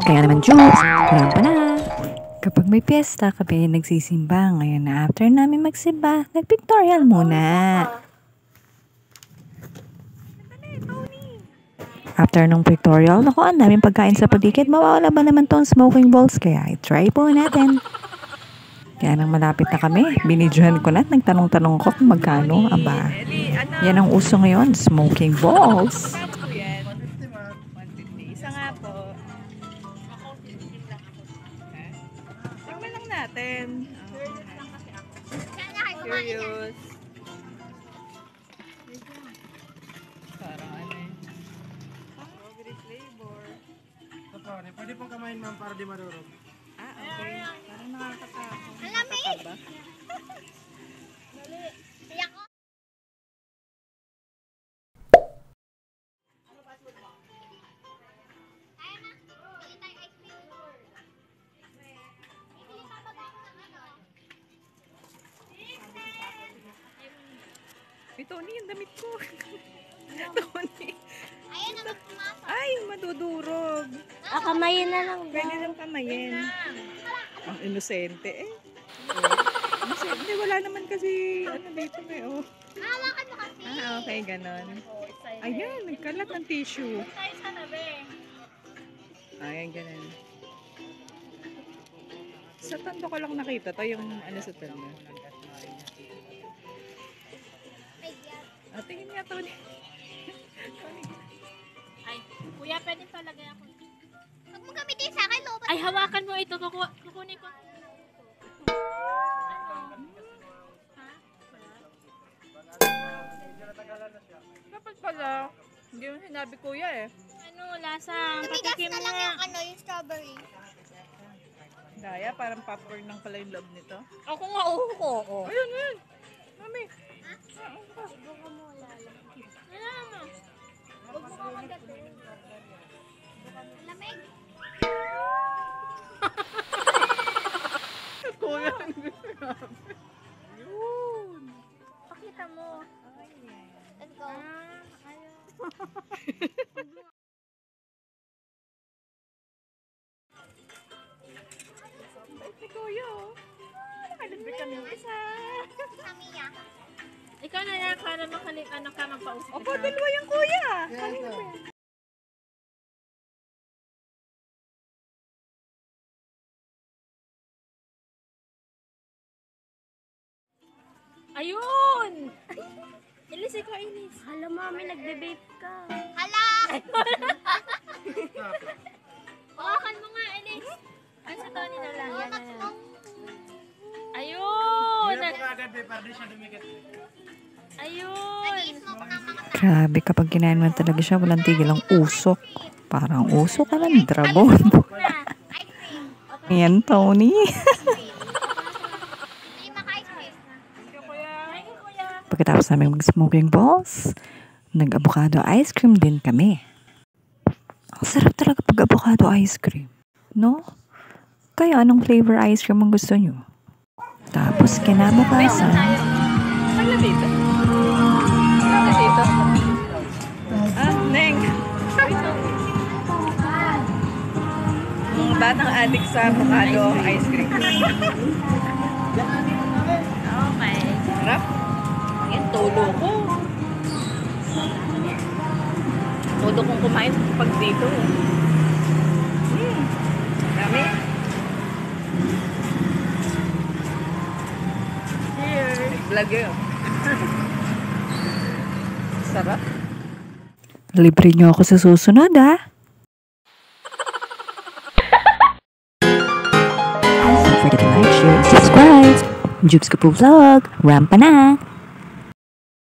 Kaya naman Jukes, rampa na! Kapag may piyesta, kami nagsisimba. Ngayon na after namin magsimba, nag-pictorial muna. After nung pictorial, naku, ang daming pagkain sa paligid. Mawawala ba naman tong smoking balls? Kaya i-try po natin. Kaya nang malapit na kami, binidyohan ko na at nagtanong-tanong ko kung magkano. Aba, yan ang uso ngayon, smoking balls. 150. Isa nga po. Tingnan lang natin. Curious. Parang ano eh. Strawberry flavor. Pwede pong kamain ma'am para di madurog. Ah, okay. Parang nakakatakot. Malamig! Ba? Dali. Tiyak ko. Ay, Tony, yung damit ko. Tony. Ayan na magpumasok. Ay, madudurog. Kamayin na lang. Pwede lang kamayin. Ang inosente eh. Inosente, wala naman kasi ano dito eh. Oh. Hawakan mo kasi. Ah, okay, ganon. Ayan, nagkalat ng tissue. Tayo sa tabi. Ayan, ganon. Sa tando ko lang nakita. Ito yung ano sa tando. Tingin nga, Tony. Tony. Ay, kuya, pwede palagay ako. Huwag mo gamitin sa akin, looban. Ay, hawakan mo ito. Kukunin ko. Dapat pala. Hindi mo sinabi kuya eh. Ano, lasa? Tumigas Patikim na mo lang nga. yung ano, yung strawberry. Daya, parang popcorn lang pala yung loob nito. Ako nga, ko. Ayun, ayun. Mami. Subukan mo, lalo. Ano mo? Huwag mo kamagatin. Lamig. Kuya, yun. Pakita mo. Let's go. Bait ni kuya oh. Nakalibre kami ng isa. Samiya. Ikaw na lang para ano ka magpausap. Opo, dalawa yung kuya. Ayun! Ilis, ikaw ilis. Hala, mami, nagbe-vape ka. Hala! Hawakan mo nga, ilis. Ay, sa Tony na lang. Yan na lang. Kuya Ayun! po agad para di siya dumikit. Ayun! Nag-i-smoke ng mga tao. Grabe, kapag kinain mo talaga siya, walang tigil ang usok. Parang usok ka ng dragon. Ice cream. Ayan, Tony. Hindi maka-ice cream. Pagkatapos namin mag-smoking balls, nag-avocado ice cream din kami. Ang sarap talaga pag avocado ice cream. No? Kaya anong flavor ice cream ang gusto nyo? Tapos kinabukasan, Ano dito? Ano dito? Ah, Neng. Mga batang addict sa avocado ice cream. Okay. Sarap. Yan, tulo ko. Todo kong kumain pag dito. Dami. Cheers. Vlog yun. Sarap. libre nyo ako sa susunod, ha? Don't forget to like, share, and subscribe. Jukes Kapu Vlog. Rampa na!